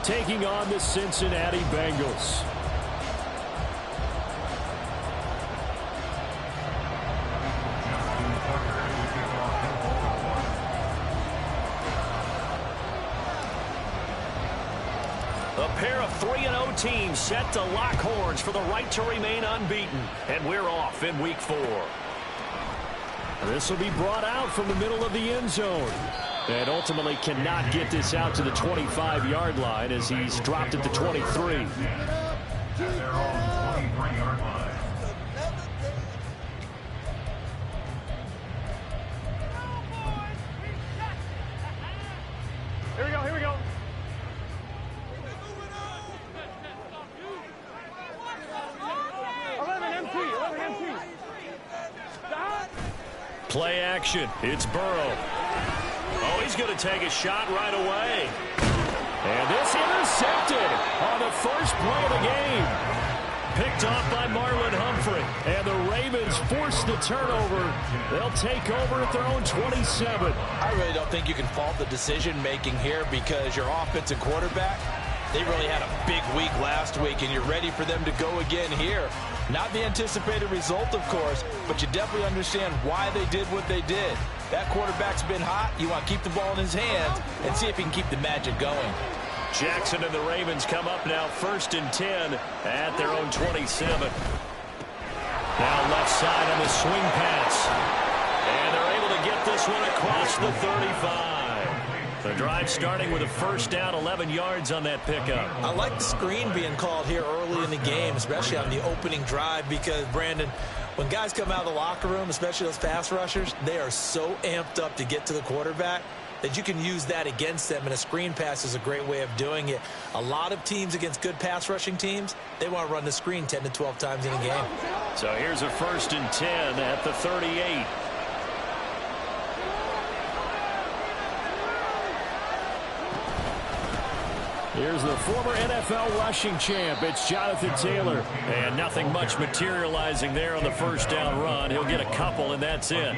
taking on the Cincinnati Bengals. A pair of 3-0 teams set to lock horns for the right to remain unbeaten. And we're off in week 4. This will be brought out from the middle of the end zone. And ultimately cannot get this out to the 25-yard line as he's dropped at the 23. At their own 23-yard line. Here we go, here we go. Play action. It's Burrow. Oh, he's going to take a shot right away. And this intercepted on the first play of the game. Picked off by Marlon Humphrey. And the Ravens force the turnover. They'll take over at their own 27. I really don't think you can fault the decision-making here because your offensive quarterback, they really had a big week last week, and you're ready for them to go again here. Not the anticipated result, of course, but you definitely understand why they did what they did. That quarterback's been hot. You want to keep the ball in his hands and see if he can keep the magic going. Jackson and the Ravens come up now 1st and 10 at their own 27. Now left side on the swing pass. And they're able to get this one across the 35. The drive starting with a first down, 11 yards on that pickup. I like the screen being called here early in the game, especially on the opening drive, because, Brandon, when guys come out of the locker room, especially those pass rushers, they are so amped up to get to the quarterback that you can use that against them, and a screen pass is a great way of doing it. A lot of teams against good pass rushing teams, they want to run the screen 10 to 12 times in a game. So here's a 1st and 10 at the 38. Here's the former NFL rushing champ. It's Jonathan Taylor. And nothing much materializing there on the first down run. He'll get a couple, and that's it.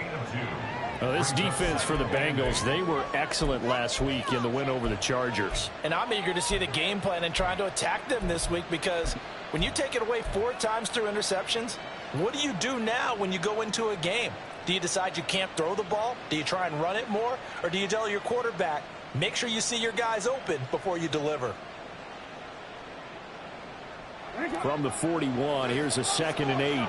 This defense for the Bengals, they were excellent last week in the win over the Chargers. And I'm eager to see the game plan and trying to attack them this week, because when you take it away 4 times through interceptions, what do you do now when you go into a game? Do you decide you can't throw the ball? Do you try and run it more? Or do you tell your quarterback, make sure you see your guys open before you deliver? From the 41, here's a 2nd and 8.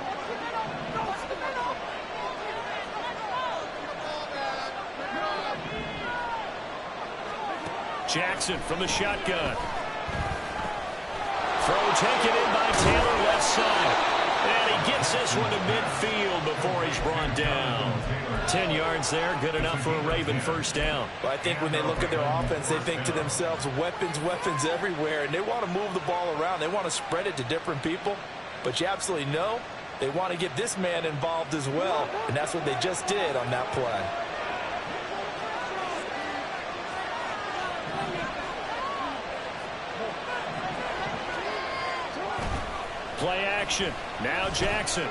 Jackson from the shotgun. Throw taken in by Taylor left side. And he gets this one to midfield before he's brought down. 10 yards there, good enough for a Raven first down. Well, I think when they look at their offense, they think to themselves, weapons, weapons everywhere, and they want to move the ball around. They want to spread it to different people, but you absolutely know they want to get this man involved as well, and that's what they just did on that play. Play action. Now Jackson.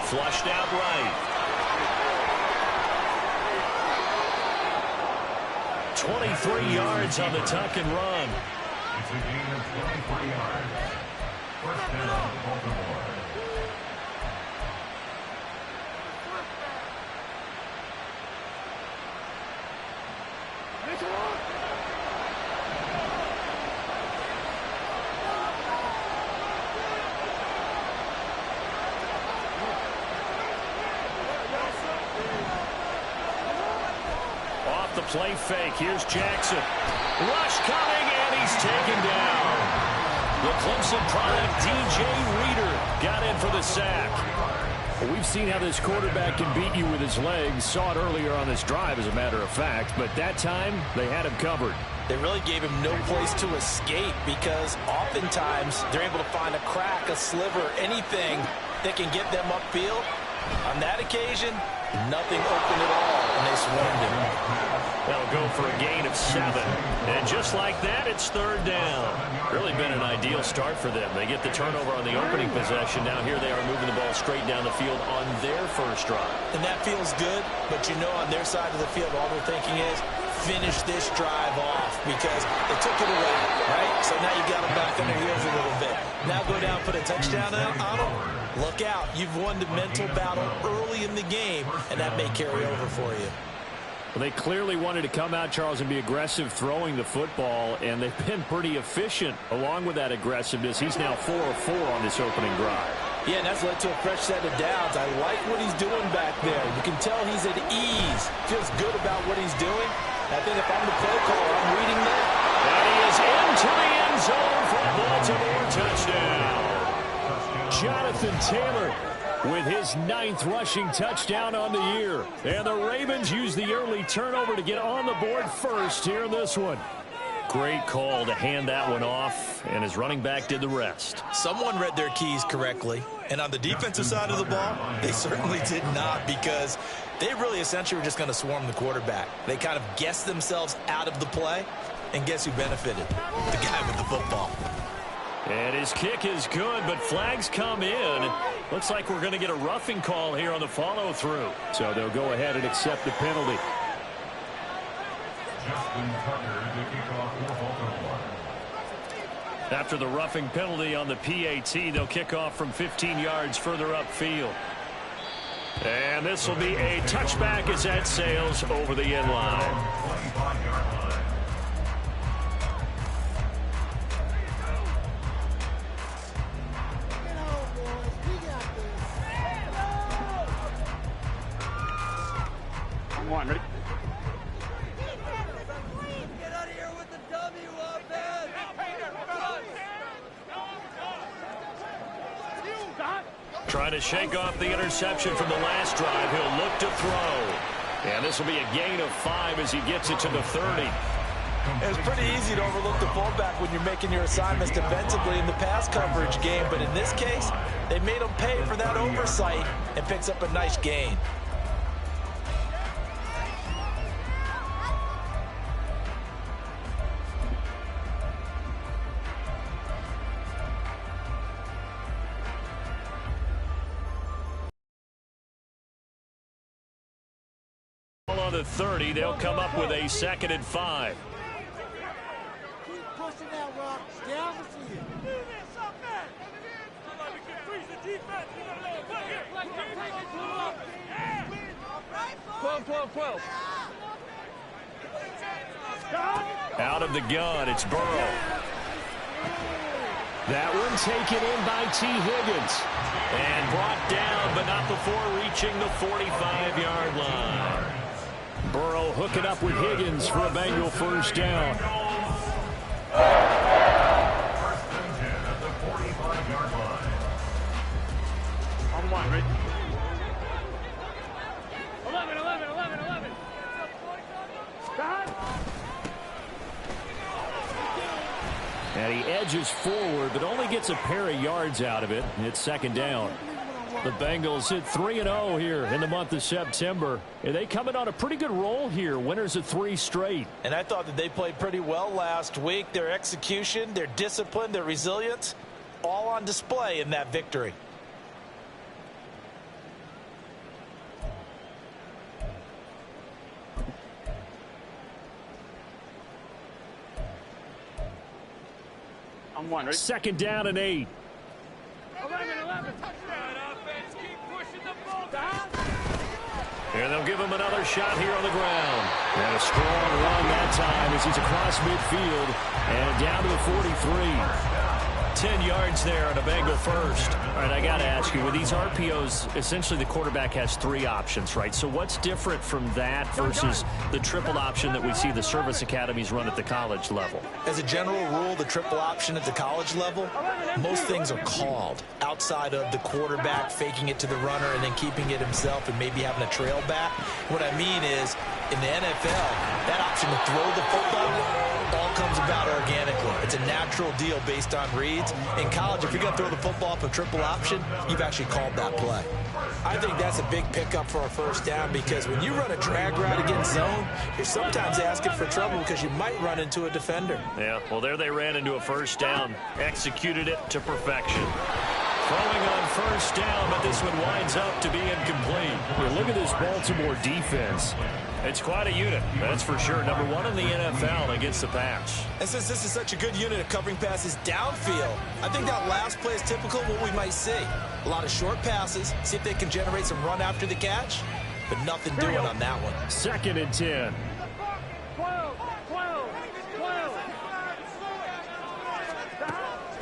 Flushed out right. 23 yards on the tuck and run. It's a gain of 23 yards. First down, Baltimore. The play fake. Here's Jackson. Rush coming, and he's taken down. The Clemson product, DJ Reader, got in for the sack. Well, we've seen how this quarterback can beat you with his legs. Saw it earlier on this drive, as a matter of fact. But that time, they had him covered. They really gave him no place to escape, because oftentimes they're able to find a crack, a sliver, anything that can get them upfield. On that occasion, nothing open at all, and they swarmed him. They'll go for a gain of 7. And just like that, it's 3rd down. Really been an ideal start for them. They get the turnover on the opening possession. Now here they are moving the ball straight down the field on their first drive. And that feels good, but you know on their side of the field, all they're thinking is finish this drive off because they took it away, right? So now you got them back on their heels a little bit. Now go down, put a touchdown on them. Look out. You've won the mental battle early in the game, and that may carry over for you. Well, they clearly wanted to come out, Charles, and be aggressive throwing the football, and they've been pretty efficient along with that aggressiveness. He's now 4 of 4 on this opening drive. Yeah, and that's led to a fresh set of downs. I like what he's doing back there. You can tell he's at ease. Feels good about what he's doing. I think if I'm the play caller, I'm reading that. And he is into the end zone for a Baltimore touchdown. Jonathan Taylor with his 9th rushing touchdown on the year. And the Ravens use the early turnover to get on the board first here in this one. Great call to hand that one off, and his running back did the rest. Someone read their keys correctly, and on the defensive side of the ball, they certainly did not, because they really essentially were just going to swarm the quarterback. They kind of guessed themselves out of the play, and guess who benefited? The guy with the football. And his kick is good, but flags come in. Looks like we're going to get a roughing call here on the follow-through. So they'll go ahead and accept the penalty. After the roughing penalty on the PAT, they'll kick off from 15 yards further upfield. And this will be a touchback as that sails over the end line. One, ready? Get out of here with the W up, man! Trying to shake off the interception from the last drive. He'll look to throw. And this will be a gain of 5 as he gets it to the 30. It's pretty easy to overlook the fullback when you're making your assignments defensively in the pass coverage game. But in this case, they made him pay for that oversight and picks up a nice gain. On the 30, they'll come up with a 2nd and 5. Keep pushing that rock down the field. Out of the gun, it's Burrow. That one taken in by T. Higgins. And brought down, but not before reaching the 45-yard line. Burrow hooking up with Higgins for a Bengal first down. On one, ready? 11. And he edges forward, but only gets a pair of yards out of it. It's 2nd down. The Bengals hit 3-0 here in the month of September. And they come in on a pretty good roll here. Winners of 3 straight. And I thought that they played pretty well last week. Their execution, their discipline, their resilience, all on display in that victory. On one, ready? 2nd down and 8. 11. And they'll give him another shot here on the ground. And a strong run that time as he's across midfield and down to the 43. 10 yards there on a Bengal first. All right, I got to ask you, with these RPOs, essentially the quarterback has 3 options, right? So what's different from that versus the triple option that we see the service academies run at the college level? As a general rule, the triple option at the college level, most things are called outside of the quarterback faking it to the runner and then keeping it himself and maybe having a trail back. What I mean is, in the NFL, that option to throw the football all comes about organically. It's a natural deal based on reads. In college, if you're going to throw the football up a triple option, you've actually called that play. I think that's a big pickup for a first down, because when you run a drag route against zone, you're sometimes asking for trouble because you might run into a defender. Yeah, well, there they ran into a first down, executed it to perfection. Throwing on first down, but this one winds up to be incomplete. Well, look at this Baltimore defense. It's quite a unit, that's for sure. Number one in the NFL against the pass. And since this is such a good unit of covering passes downfield, I think that last play is typical of what we might see. A lot of short passes, see if they can generate some run after the catch, but nothing doing on that one. 2nd and 10. 12.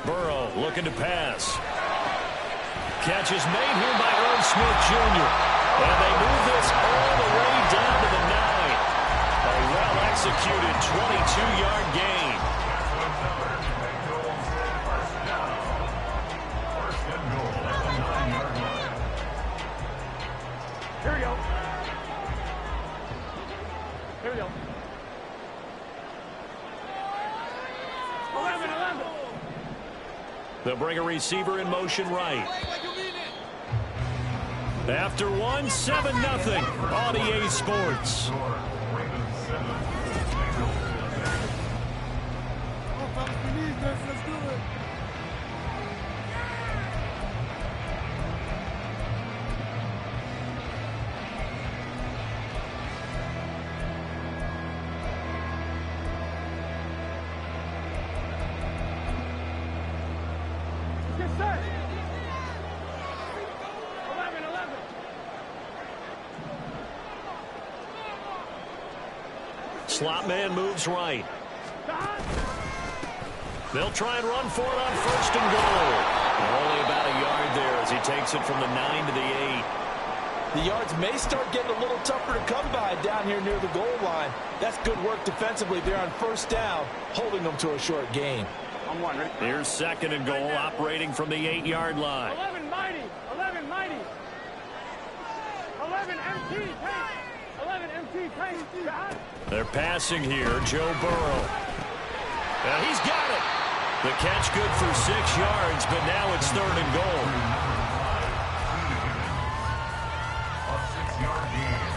Burrow looking to pass. Catch is made here by Irv Smith Jr. And they move this all the way down to the 9. A well-executed 22-yard gain. Here we go. Here we go. 11. They'll bring a receiver in motion right. After 1, 7-0 on EA Sports. Let's do it. Get set. 11. Slot man moves right. They'll try and run for it on 1st and goal. Only about a yard there as he takes it from the 9 to the 8. The yards may start getting a little tougher to come by down here near the goal line. That's good work defensively there on 1st down, holding them to a short gain. I'm one, ready? Here's 2nd and goal, operating from the 8-yard line. 11 mighty. 11 MT tank. 11 MT tank. God. They're passing here, Joe Burrow. And he's got it. The catch good for 6 yards, but now it's 3rd and goal. A 6-yard gain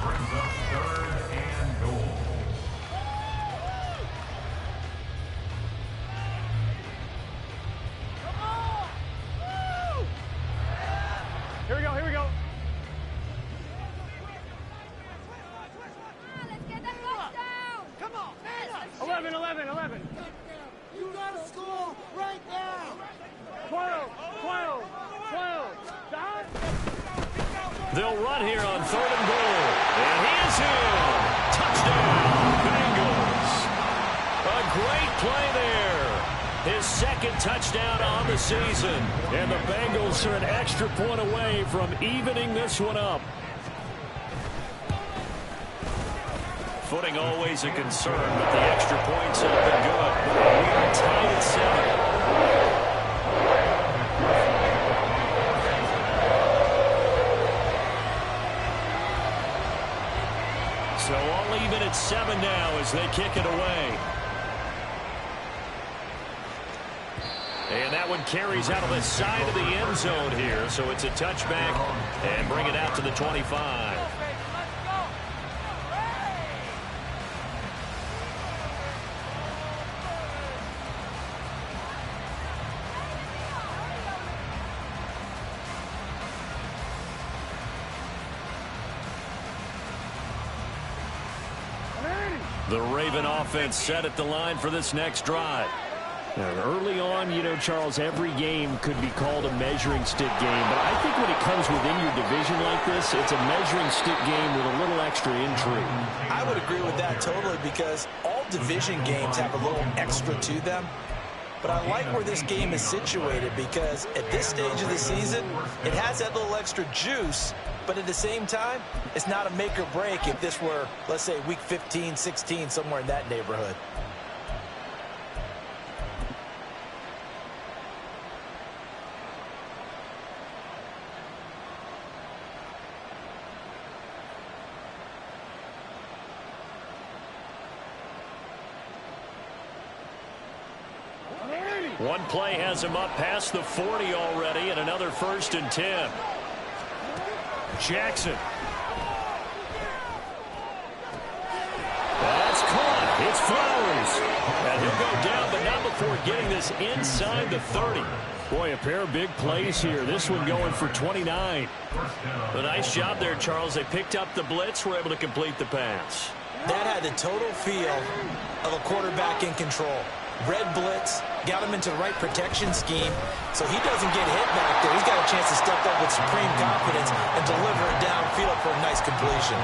brings up 3rd and goal. Here we go. Let's get that touchdown! Come on, man! 11. You gotta score right now. 12. God. They'll run here on 3rd and goal. And he is in. Touchdown, Bengals. A great play there. His 2nd touchdown on the season. And the Bengals are an extra point away from evening this one up. Footing always a concern, but the extra points have been good. We are tied at 7. So all even at 7 now as they kick it away. And that one carries out of the side of the end zone here. So it's a touchback and bring it out to the 25. The Raven offense set at the line for this next drive. And early on, you know, Charles, every game could be called a measuring stick game. But I think when it comes within your division like this, it's a measuring stick game with a little extra intrigue. I would agree with that totally because all division games have a little extra to them. But I like where this game is situated because at this stage of the season, it has that little extra juice. But at the same time, it's not a make or break if this were, let's say, week 15, 16, somewhere in that neighborhood. One play has him up past the 40 already, and another 1st and 10. Jackson. That's caught. It's Flowers. And he'll go down, but not before getting this inside the 30. Boy, a pair of big plays here. This one going for 29. A nice job there, Charles. They picked up the blitz, were able to complete the pass. That had the total feel of a quarterback in control. Red blitz, got him into the right protection scheme, so he doesn't get hit back there. He's got a chance to step up with supreme confidence and deliver it downfield for a nice completion.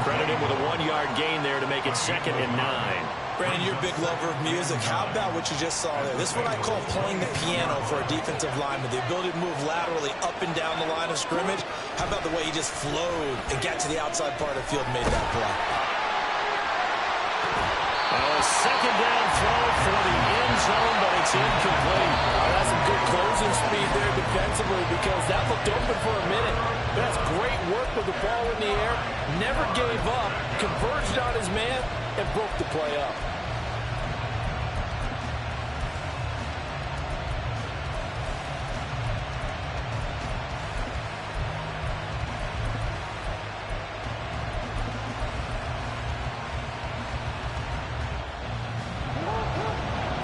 Credit him with a 1-yard gain there to make it 2nd and 9. Brandon, you're a big lover of music. How about what you just saw there? This is what I call playing the piano for a defensive lineman. The ability to move laterally up and down the line of scrimmage. How about the way he just flowed and got to the outside part of the field and made that play? A 2nd down throw for the end zone, but it's incomplete. That's some good closing speed there defensively because that looked open for a minute. That's great work with the ball in the air. Never gave up, converged on his man, and broke the play up.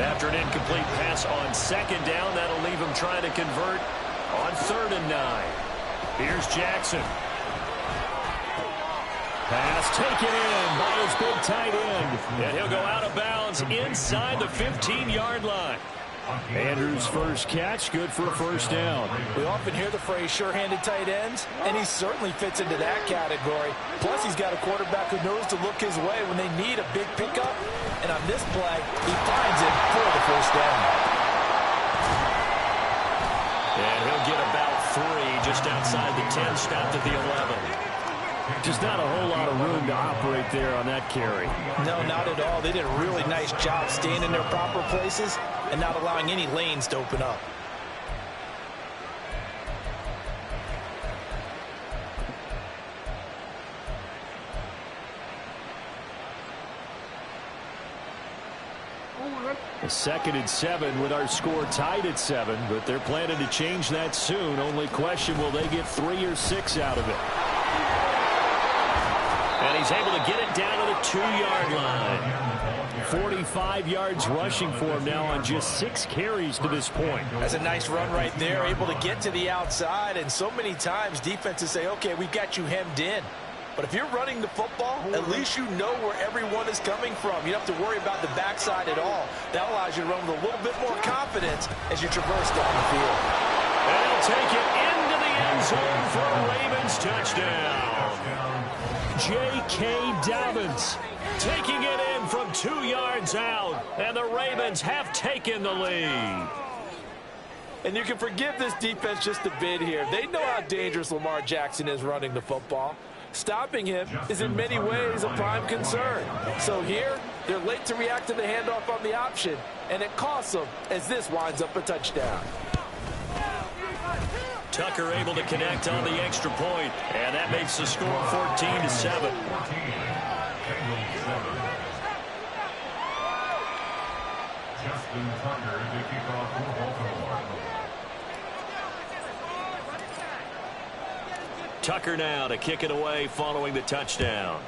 After an incomplete pass on 2nd down, that'll leave him trying to convert on 3rd and 9. Here's Jackson. Pass taken in by his big tight end. And he'll go out of bounds inside the 15-yard line. Andrews' first catch, good for a 1st down. We often hear the phrase sure-handed tight ends, and he certainly fits into that category. Plus, he's got a quarterback who knows to look his way when they need a big pickup. And on this play, he finds it for the 1st down. And he'll get about 3 just outside the 10, stopped at the 11. Just not a whole lot of room to operate there on that carry. No, not at all. They did a really nice job staying in their proper places and not allowing any lanes to open up. A 2nd and 7 with our score tied at 7, but they're planning to change that soon. Only question, will they get 3 or 6 out of it? And he's able to get it down to the 2-yard line. 45 yards rushing for him now on just 6 carries to this point. That's a nice run right there, able to get to the outside. And so many times defenses say, okay, we've got you hemmed in. But if you're running the football, at least you know where everyone is coming from. You don't have to worry about the backside at all. That allows you to run with a little bit more confidence as you traverse down the field. And he'll take it into the end zone for a Ravens touchdown. J.K. Dobbins taking it in from 2 yards out. And the Ravens have taken the lead. And you can forgive this defense just a bit here. They know how dangerous Lamar Jackson is running the football. Stopping him is in many ways a prime concern. So here, they're late to react to the handoff on the option, and it costs them as this winds up a touchdown. Tucker able to connect on the extra point, and that makes the score 14-7. Justin Tucker to kick off for Baltimore. Tucker now to kick it away following the touchdown.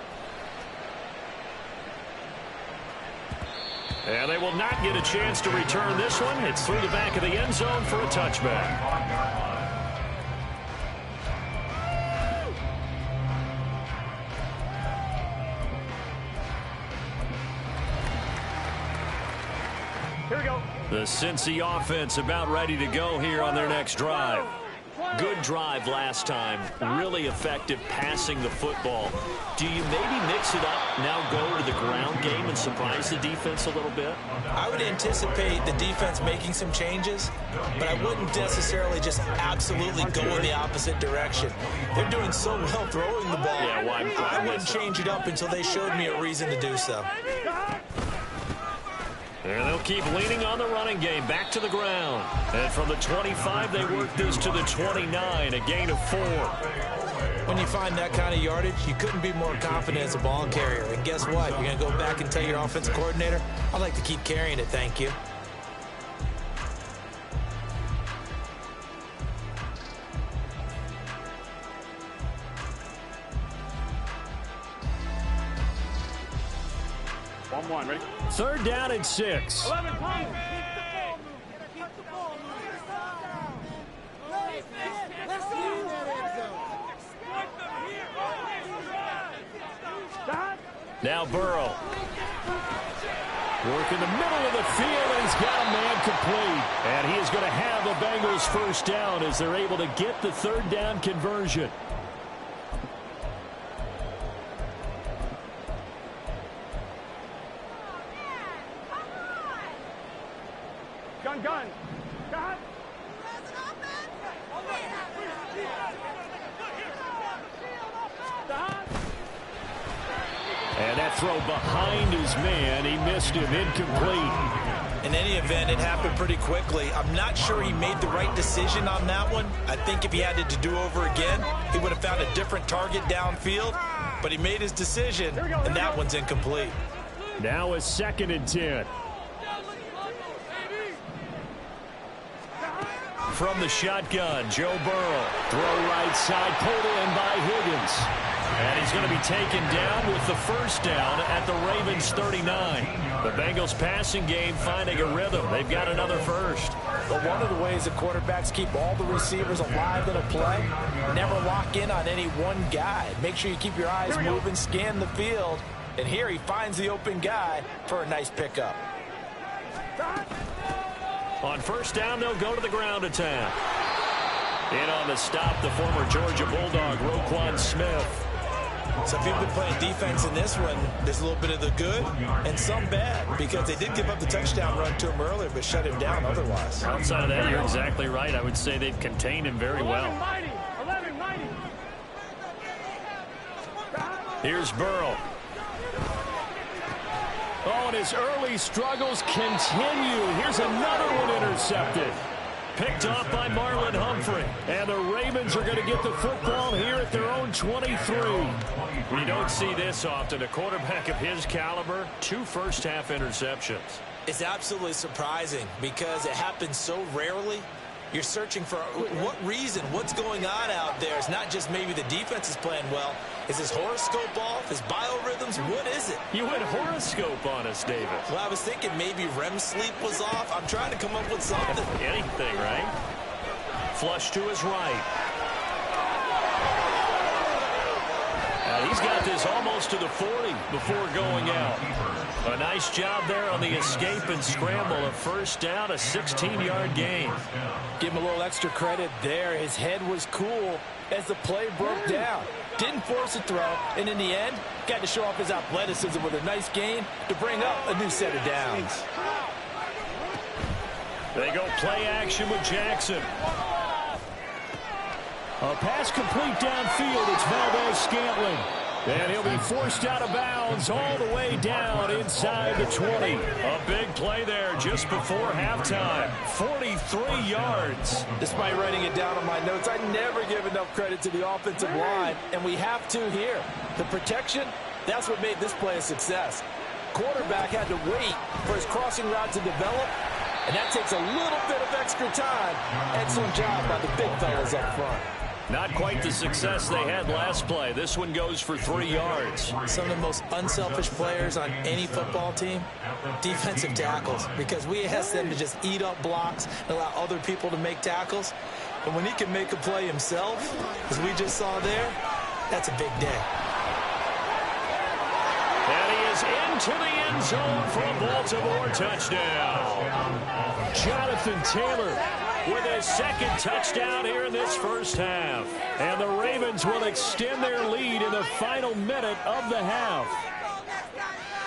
And they will not get a chance to return this one. It's through the back of the end zone for a touchback. Here we go. The Cincy offense about ready to go here on their next drive. Good drive last time. Really effective passing the football. Do you maybe mix it up, now go to the ground game and surprise the defense a little bit? I would anticipate the defense making some changes, but I wouldn't necessarily just absolutely go in the opposite direction. They're doing so well throwing the ball. Yeah, why I wouldn't change it up until they showed me a reason to do so. And they'll keep leaning on the running game back to the ground. And from the 25, they work this to the 29, a gain of 4. When you find that kind of yardage, you couldn't be more confident as a ball carrier. And guess what? You're going to go back and tell your offensive coordinator, I'd like to keep carrying it, thank you. Ready? 3rd down and 6. 11 points. Now Burrow. Work in the middle of the field, and he's got a man complete. And he is going to have the Bengals first down as they're able to get the third down conversion. Gun, gun. Gun. And that throw behind his man, he missed him, incomplete. In any event, it happened pretty quickly. I'm not sure he made the right decision on that one. I think if he had to do over again, he would have found a different target downfield. But he made his decision, and that one's incomplete. Now a 2nd and 10. From the shotgun, Joe Burrow. Throw right side, pulled in by Higgins. And he's going to be taken down with the first down at the Ravens 39. The Bengals passing game finding a rhythm. They've got another first. But one of the ways the quarterbacks keep all the receivers alive in a play, never lock in on any one guy. Make sure you keep your eyes moving, scan the field. And here he finds the open guy for a nice pickup. On first down, they'll go to the ground attack. In on the stop, the former Georgia Bulldog, Roquan Smith. So if you've been playing defense in this one, there's a little bit of the good and some bad, because they did give up the touchdown run to him earlier, but shut him down otherwise. Outside of that, you're exactly right. I would say they've contained him very well. 11 mighty. Here's Burrow. Oh, and his early struggles continue. Here's another one intercepted. Picked off by Marlon Humphrey. And the Ravens are going to get the football here at their own 23. We don't see this often. A quarterback of his caliber, 2 first-half interceptions. It's absolutely surprising because it happens so rarely. You're searching for what reason, what's going on out there. It's not just maybe the defense is playing well. Is his horoscope off? His biorhythms? What is it? You went horoscope on us, David. Well, I was thinking maybe REM sleep was off. I'm trying to come up with something. Anything, right? Flush to his right. He's got this almost to the 40 before going out. A nice job there on the escape and scramble. A first down, a 16-yard gain. Give him a little extra credit there. His head was cool as the play broke down. Didn't force a throw, and in the end, got to show off his athleticism with a nice gain to bring up a new set of downs. They go play action with Jackson. A pass complete downfield. It's Valdez-Scantling. And he'll be forced out of bounds all the way down inside the 20. A big play there just before halftime. 43 yards. Despite writing it down on my notes, I never give enough credit to the offensive line, and we have to here. The protection, that's what made this play a success. Quarterback had to wait for his crossing route to develop, and that takes a little bit of extra time. Excellent job by the big fellas up front. Not quite the success they had last play. This one goes for 3 yards. Some of the most unselfish players on any football team, defensive tackles, because we ask them to just eat up blocks and allow other people to make tackles. But when he can make a play himself, as we just saw there, that's a big day. And he is into the end zone for a Baltimore touchdown. Jonathan Taylor with his 2nd touchdown here in this first half. And the Ravens will extend their lead in the final minute of the half.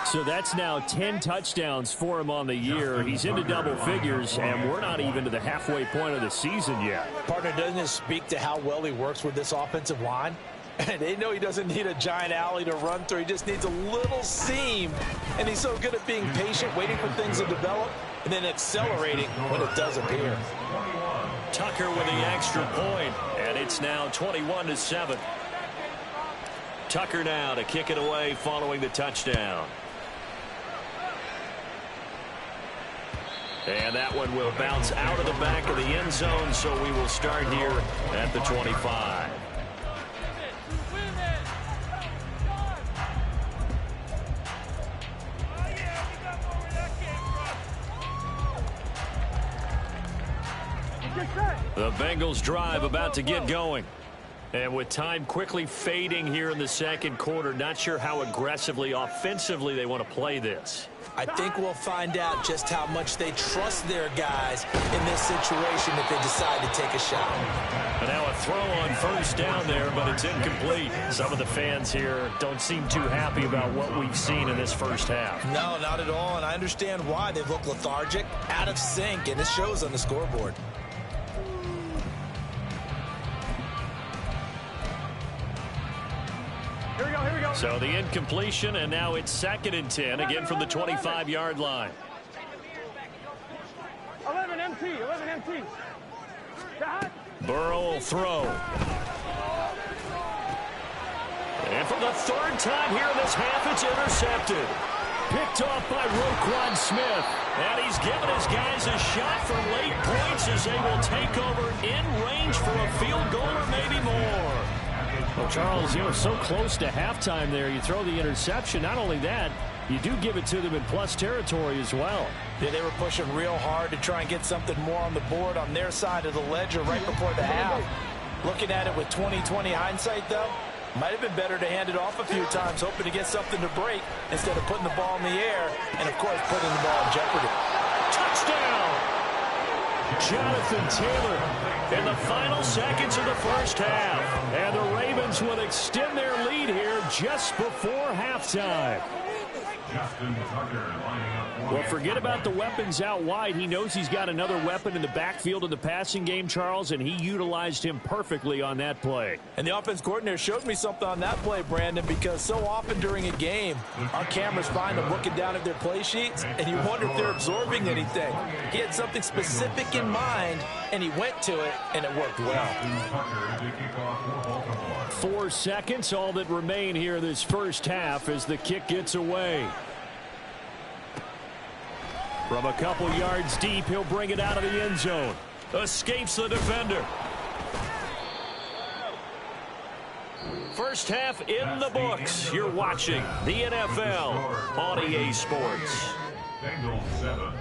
So that's now 10 touchdowns for him on the year. He's into double figures, and we're not even to the halfway point of the season yet. Partner, doesn't it speak to how well he works with this offensive line? And they know he doesn't need a giant alley to run through. He just needs a little seam. And he's so good at being patient, waiting for things to develop, and then accelerating when it does appear. Tucker with the extra point, and it's now 21-7. Tucker now to kick it away following the touchdown. And that one will bounce out of the back of the end zone, so we will start here at the 25. The Bengals drive about to get going. And with time quickly fading here in the second quarter, not sure how aggressively, offensively they want to play this. I think we'll find out just how much they trust their guys in this situation if they decide to take a shot. And now a throw on first down there, but it's incomplete. Some of the fans here don't seem too happy about what we've seen in this first half. No, not at all, and I understand why. They look lethargic, out of sync, and it shows on the scoreboard. Here we go. So the incompletion, and now it's 2nd and 10, again from the 25-yard line. 11 MT. Burrow will throw. And for the 3rd time here in this half, it's intercepted. Picked off by Roquan Smith. And he's given his guys a shot for late points as they will take over in range for a field goal or maybe more. Well, Charles, so close to halftime there. You throw the interception. Not only that, you do give it to them in plus territory as well. Yeah, they were pushing real hard to try and get something more on the board on their side of the ledger right before the half. Looking at it with 20/20 hindsight, though, might have been better to hand it off a few times, hoping to get something to break instead of putting the ball in the air and, of course, putting the ball in jeopardy. Touchdown! Jonathan Taylor in the final seconds of the first half. And the Ravens will extend their lead here just before halftime. Well, forget about the weapons out wide. He knows he's got another weapon in the backfield of the passing game, Charles, and he utilized him perfectly on that play. And the offense coordinator showed me something on that play, Brandon, because so often during a game, our cameras find them looking down at their play sheets, and you wonder if they're absorbing anything. He had something specific in mind, and he went to it, and it worked well. 4 seconds, all that remain here this first half as the kick gets away. From a couple yards deep, he'll bring it out of the end zone. Escapes the defender. First half in the books. You're watching the NFL on EA Sports. Bengals 7.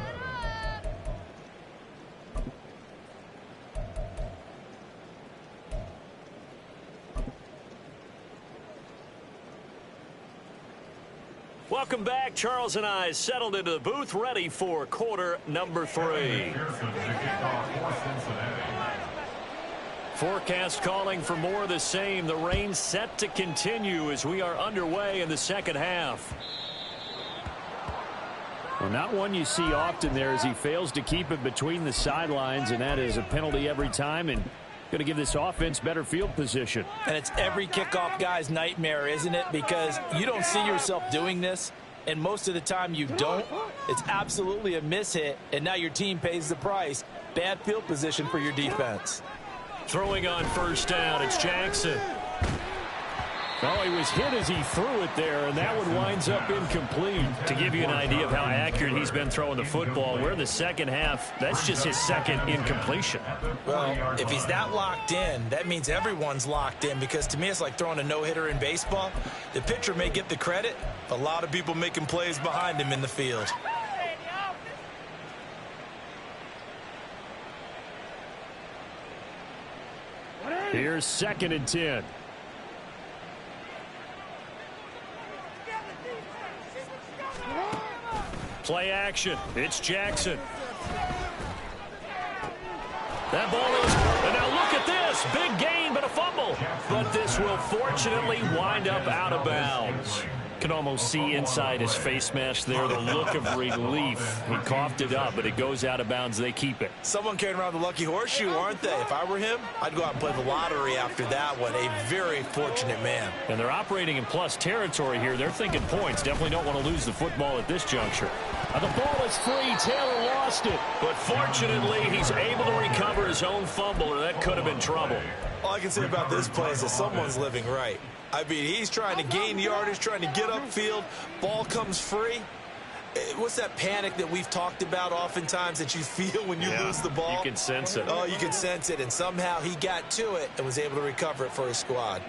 Welcome back. Charles and I settled into the booth, ready for quarter number 3. Forecast calling for more of the same. The rain set to continue as we are underway in the second half. Well, not one you see often there as he fails to keep it between the sidelines, and that is a penalty every time, and going to give this offense better field position. And it's every kickoff guy's nightmare, isn't it? Because you don't see yourself doing this, and most of the time you don't. It's absolutely a mishit, and now your team pays the price. Bad field position for your defense. Throwing on first down, it's Jackson. Oh, he was hit as he threw it there, and that one winds up incomplete. To give you an idea of how accurate he's been throwing the football, we're in the second half. That's just his second incompletion. Well, if he's that locked in, that means everyone's locked in, because to me it's like throwing a no-hitter in baseball. The pitcher may get the credit, but a lot of people making plays behind him in the field. Here's 2nd and 10. Play action. It's Jackson. That ball is, and now look at this. Big gain, but a fumble. But this will fortunately wind up out of bounds. Can almost see inside his face mask there the look of relief. He coughed it up, but it goes out of bounds. They keep it. Someone carrying around the lucky horseshoe, aren't they? If I were him, I'd go out and play the lottery after that one. A very fortunate man. And they're operating in plus territory here. They're thinking points. Definitely don't want to lose the football at this juncture. The ball is free. Taylor lost it. But fortunately, he's able to recover his own fumble, or that could have been trouble. All I can say about this play is that someone's living right. I mean, he's trying to gain yardage, trying to get upfield. Ball comes free. What's that panic that we've talked about oftentimes that you feel when you lose the ball? You can sense it. Oh, you can sense it. And somehow he got to it and was able to recover it for his squad.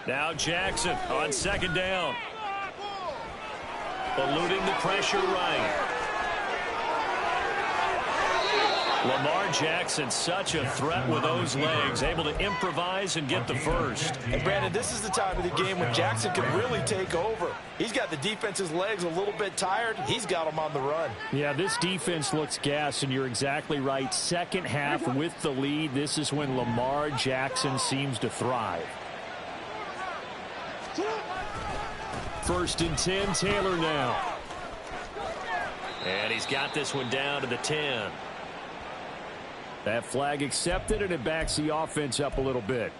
Now Jackson on 2nd down. Eluding the pressure right. Lamar Jackson, such a threat with those legs, able to improvise and get the first. And Brandon, this is the time of the game when Jackson can really take over. He's got the defense's legs a little bit tired. He's got them on the run. Yeah, this defense looks gassed, and you're exactly right. Second half with the lead, this is when Lamar Jackson seems to thrive. 1st and 10, Taylor now. And he's got this one down to the 10. That flag accepted, and it backs the offense up a little bit.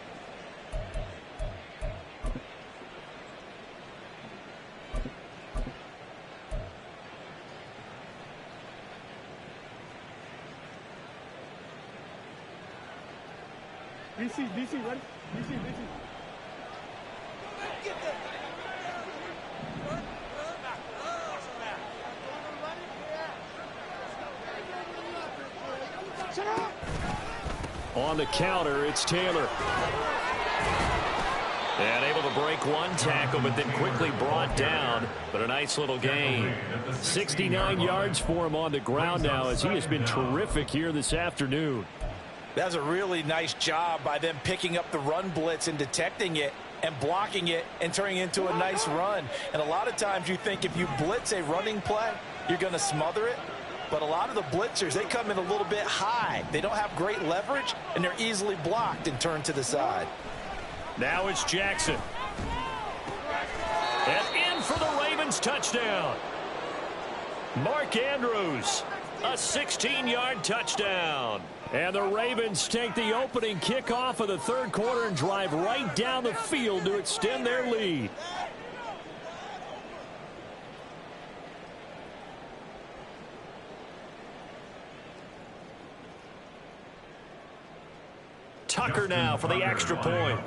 DC, ready? DC. On the counter, it's Taylor. And able to break one tackle, but then quickly brought down. But a nice little gain. 69 yards for him on the ground now, as he has been terrific here this afternoon. That's a really nice job by them picking up the run blitz and detecting it and blocking it and turning it into a nice run. And a lot of times you think if you blitz a running play, you're going to smother it. But a lot of the blitzers, they come in a little bit high. They don't have great leverage, and they're easily blocked and turned to the side. Now it's Jackson. And in for the Ravens touchdown. Mark Andrews, a 16-yard touchdown. And the Ravens take the opening kickoff of the third quarter and drive right down the field to extend their lead. Tucker now for the extra point.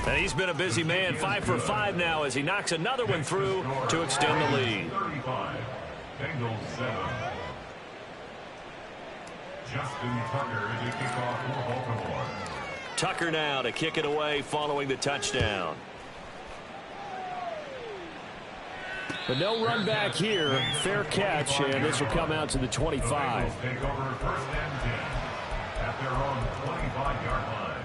And he's been a busy man, 5 for 5 now as he knocks another one through to extend the lead. 35, Bengals 7. Justin Tucker to kick off for Baltimore. Tucker now to kick it away following the touchdown. But no run back here. Fair catch, and this will come out to the 25. The Bengals take over 1st and 10 at their own 25-yard line.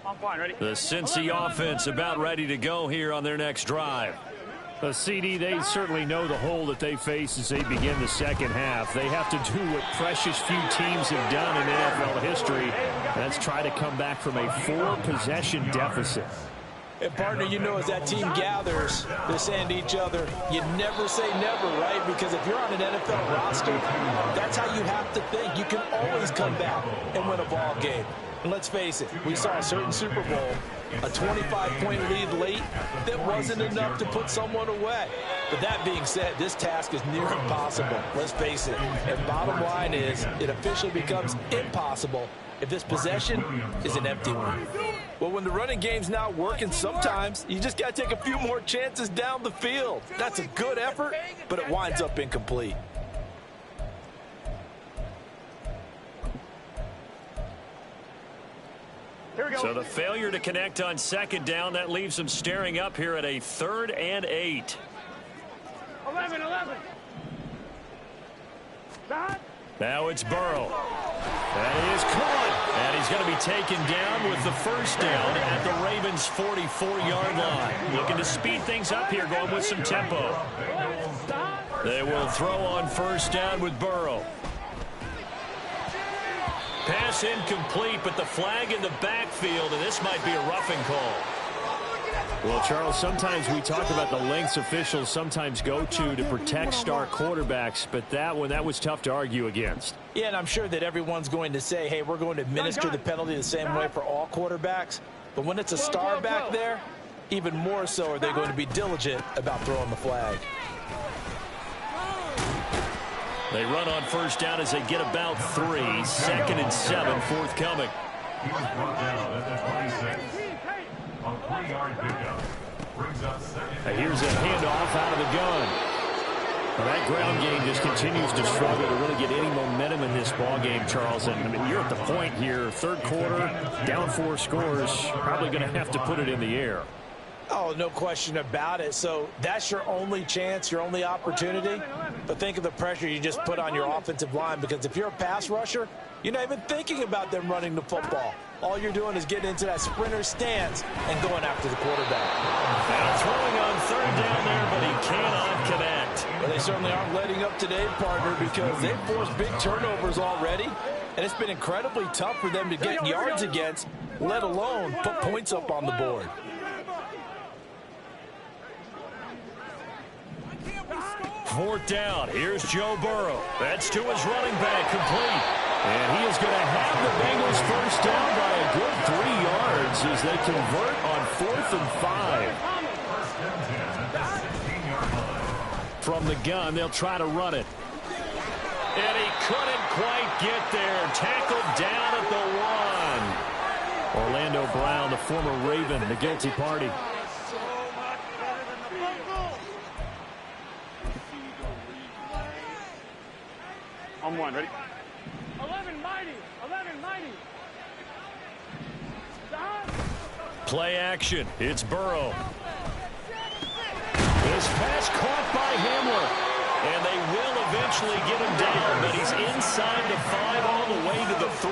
I'm fine, ready? The Cincy offense about ready to go here on their next drive. The CD, they certainly know the hole that they face as they begin the second half. They have to do what precious few teams have done in NFL history. That's try to come back from a 4-possession deficit. And, partner, you know, as that team gathers, they're saying to each other, you never say never, right? Because if you're on an NFL roster, that's how you have to think. You can always come back and win a ball game. And let's face it, we saw a certain Super Bowl, a 25-point lead late that wasn't enough to put someone away. But that being said, this task is near impossible. Let's face it. And bottom line is, it officially becomes impossible if this possession is an empty one. Well, when the running game's not working, sometimes you just got to take a few more chances down the field. That's a good effort, but it winds up incomplete. So the failure to connect on second down, that leaves them staring up here at a 3rd and 8. 11. Now it's Burrow. That is caught. And he's going to be taken down with the first down at the Ravens' 44-yard line. Looking to speed things up here, going with some tempo. They will throw on first down with Burrow. Pass incomplete, but the flag in the backfield, and this might be a roughing call. Well, Charles, sometimes we talk about the lengths officials sometimes go to protect star quarterbacks, but that was tough to argue against. Yeah, and I'm sure that everyone's going to say, hey, we're going to administer the penalty the same way for all quarterbacks. But when it's a star back there, even more so are they going to be diligent about throwing the flag. They run on first down as they get about 3. 2nd and 7 forthcoming. He was brought down at the 26. A 3-yard pickup brings up 2nd. Here's a handoff out of the gun. Well, that ground game just continues to struggle to really get any momentum in this ball game, Charles. And I mean, you're at the point here, third quarter, down 4 scores, probably going to have to put it in the air. Oh, no question about it. So that's your only chance, your only opportunity. But think of the pressure you just put on your offensive line, because if you're a pass rusher, you're not even thinking about them running the football. All you're doing is getting into that sprinter stance and going after the quarterback. Now throwing on third down there, but he cannot connect. Well, they certainly aren't letting up today, partner, because they've forced big turnovers already, and it's been incredibly tough for them to get yards against, let alone put points up on the board. Fourth down. Here's Joe Burrow. That's to his running back, complete. And he is going to have the Bengals first down by a good 3 yards as they convert on 4th and 5. From the gun, they'll try to run it. And he couldn't quite get there. Tackled down at the 1. Orlando Brown, the former Raven, the guilty party. On 1, ready? 11 mighty. Play action. It's Burrow. This pass caught by Hamler. And they will eventually get him down, but he's inside the 5 all the way to the 3.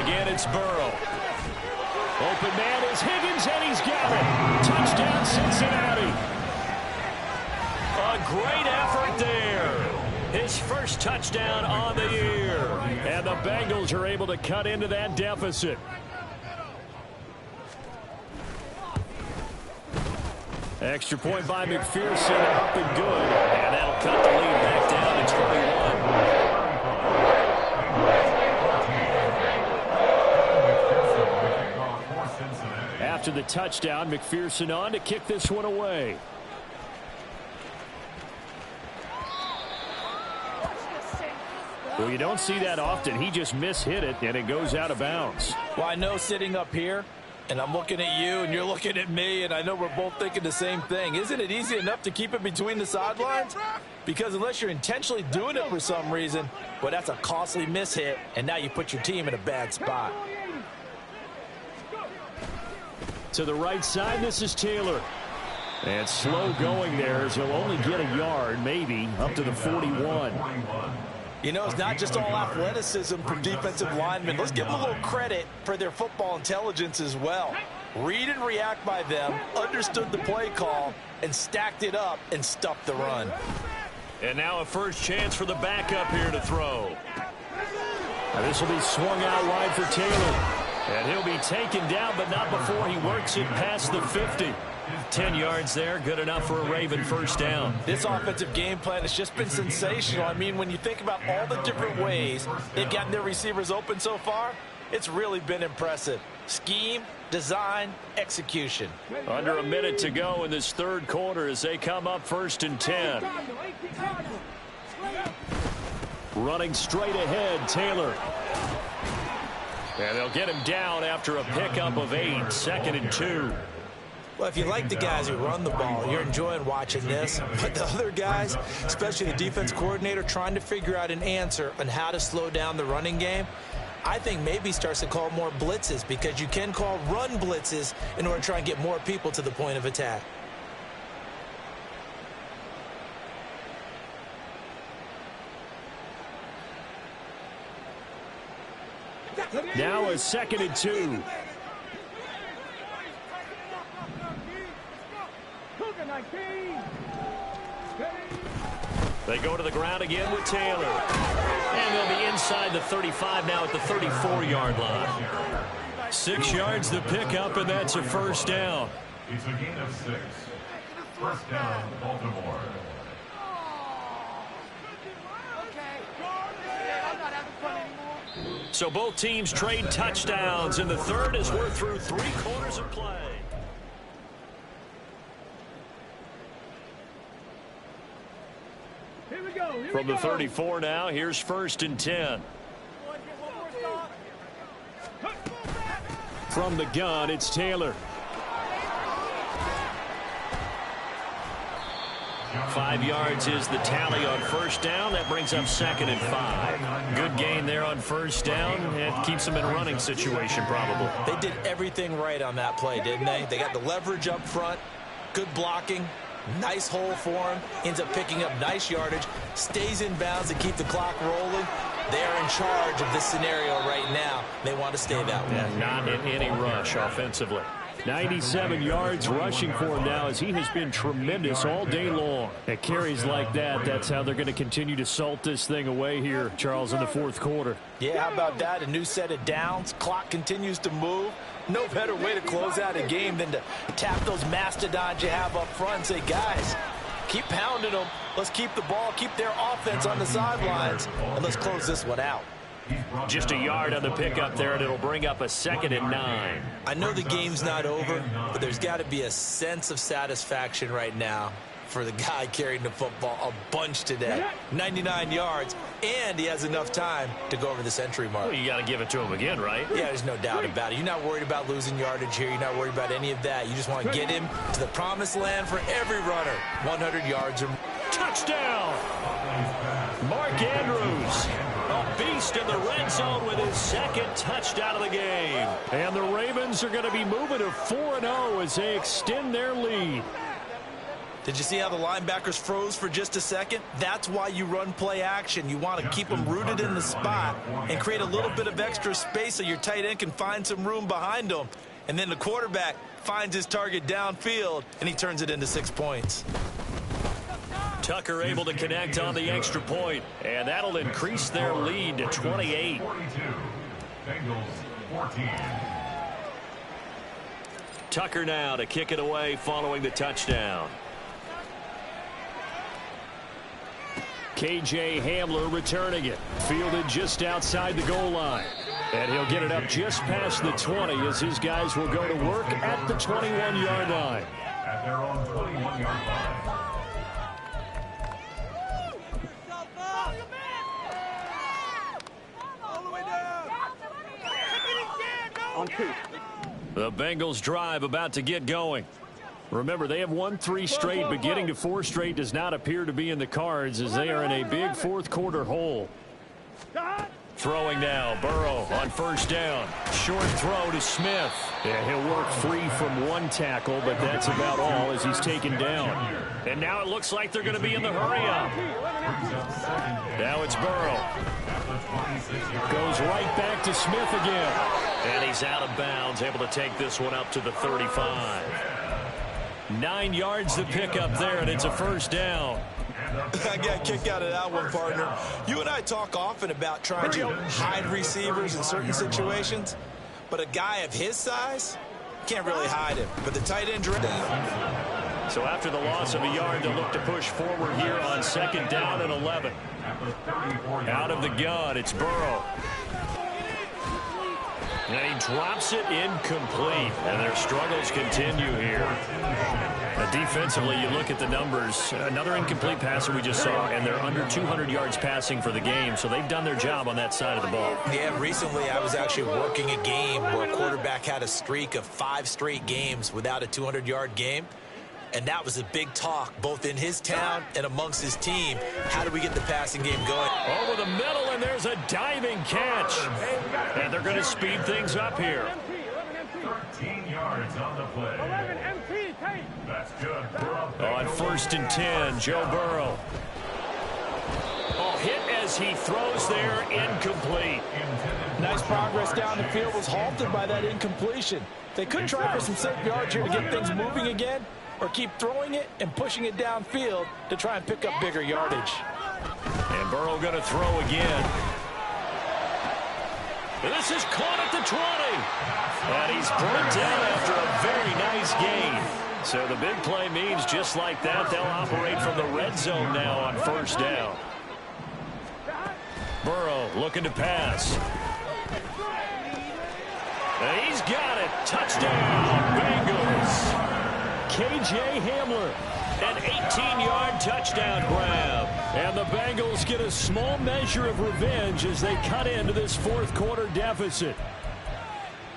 Again, it's Burrow. Open man is Higgins, and he's got it. Touchdown, Cincinnati. A great effort there. His first touchdown on the year. And the Bengals are able to cut into that deficit. Extra point by McPherson, up and good. And that'll cut the lead back down to 21. After the touchdown, McPherson on to kick this one away. Well, you don't see that often. He just mishit it, and it goes out of bounds. Well, I know sitting up here, and I'm looking at you, and you're looking at me, and I know we're both thinking the same thing. Isn't it easy enough to keep it between the sidelines? Because unless you're intentionally doing it for some reason, well, that's a costly mishit, and now you put your team in a bad spot. To the right side, this is Taylor. And slow going there as he'll only get a yard, maybe, up to the 41. You know, it's not just all athleticism from defensive linemen. Let's give them a little credit for their football intelligence as well. Read and react by them, understood the play call, and stacked it up and stuffed the run. And now a first chance for the backup here to throw. Now this will be swung out wide for Taylor. And he'll be taken down, but not before he works it past the 50. 10 yards there, good enough for a Raven first down. This offensive game plan has just been sensational. I mean, when you think about all the different ways they've gotten their receivers open so far, it's really been impressive. Scheme, design, execution. Under a minute to go in this third quarter as they come up 1st and 10. Running straight ahead, Taylor. And they'll get him down after a pickup of 8, 2nd and 2. Well, if you like the guys who run the ball, you're enjoying watching this. But the other guys, especially the defense coordinator, trying to figure out an answer on how to slow down the running game, I think maybe starts to call more blitzes, because you can call run blitzes in order to try and get more people to the point of attack. Now a 2nd and 2. They go to the ground again with Taylor. And they'll be inside the 35 now at the 34-yard line. 6 yards the pickup, and that's a first down. It's a gain of 6. First down, Baltimore. So both teams trade touchdowns in the third as we're through 3 quarters of play. From the 34 now, here's 1st and 10. From the gun, it's Taylor. 5 yards is the tally on first down. That brings up 2nd and 5. Good gain there on first down. It keeps them in a running situation probably. They did everything right on that play, didn't they? They got the leverage up front, good blocking, nice hole for him, ends up picking up nice yardage, stays in bounds to keep the clock rolling. They're in charge of this scenario right now. They want to stay that way. And not in any rush offensively. 97 yards rushing for him now as he has been tremendous all day long. At carries like that, that's how they're going to continue to salt this thing away here, Charles, in the fourth quarter. Yeah, how about that? A new set of downs. Clock continues to move. No better way to close out a game than to tap those mastodons you have up front and say, guys, keep pounding them. Let's keep the ball, keep their offense on the sidelines, and let's close this one out. Just a yard on the pickup there, and it'll bring up a 2nd and 9. I know the game's not over, but there's got to be a sense of satisfaction right now for the guy carrying the football a bunch today. 99 yards, and he has enough time to go over the century mark. Well, you got to give it to him again, right? Yeah, there's no doubt about it. You're not worried about losing yardage here. You're not worried about any of that. You just want to get him to the promised land for every runner. 100 yards or more. Touchdown! Mark Andrews, a beast in the red zone with his 2nd touchdown of the game. And the Ravens are going to be moving to 4-0 as they extend their lead. Did you see how the linebackers froze for just a second? That's why you run play action. You want to keep them rooted in the spot and create a little bit of extra space so your tight end can find some room behind them. And then the quarterback finds his target downfield, and he turns it into 6 points. Tucker able to connect on the extra point, and that'll increase their lead to 28. 42. Bengals 14. Tucker now to kick it away following the touchdown. KJ Hamler returning it. Fielded just outside the goal line. And he'll get it up just past the 20 as his guys will go to work at the 21-yard line. At their own 21-yard line. The Bengals drive about to get going. Remember, they have won 3 straight, but getting to 4 straight does not appear to be in the cards as they are in a big fourth quarter hole. Throwing now, Burrow on first down. Short throw to Smith. Yeah, he'll work free from one tackle, but that's about all as he's taken down. And now it looks like they're going to be in the hurry-up. Now it's Burrow. Goes right back to Smith again. And he's out of bounds, able to take this one up to the 35. 9 yards to pick up there, and it's a first down. I got a kick out of that one, partner. You and I talk often about trying to hide receivers in certain situations, but a guy of his size can't really hide him. But the tight end down. So after the loss of a yard, they'll look to push forward here on 2nd down and 11. Out of the gun, it's Burrow. And he drops it incomplete. And their struggles continue here. Defensively, you look at the numbers. Another incomplete pass that we just saw, and they're under 200 yards passing for the game. So they've done their job on that side of the ball. Yeah, recently I was actually working a game where a quarterback had a streak of 5 straight games without a 200-yard game. And that was a big talk, both in his town and amongst his team. How do we get the passing game going? Over the middle, and there's a diving catch. And they're going to speed things up here. 13 yards on the play. 11 MT, tight. That's good. Burrow. On 1st and 10, Joe Burrow. Oh, hit as he throws there, incomplete. Nice progress down the field was halted by that incompletion. They could try for some safe yards here to get things moving again, or keep throwing it and pushing it downfield to try and pick up bigger yardage. And Burrow going to throw again. This is caught at the 20. And he's brought down after a very nice gain. So the big play means just like that, they'll operate from the red zone now on 1st down. Burrow looking to pass. And he's got it. Touchdown, Bengals. KJ Hamler. An 18-yard touchdown grab. And the Bengals get a small measure of revenge as they cut into this fourth quarter deficit.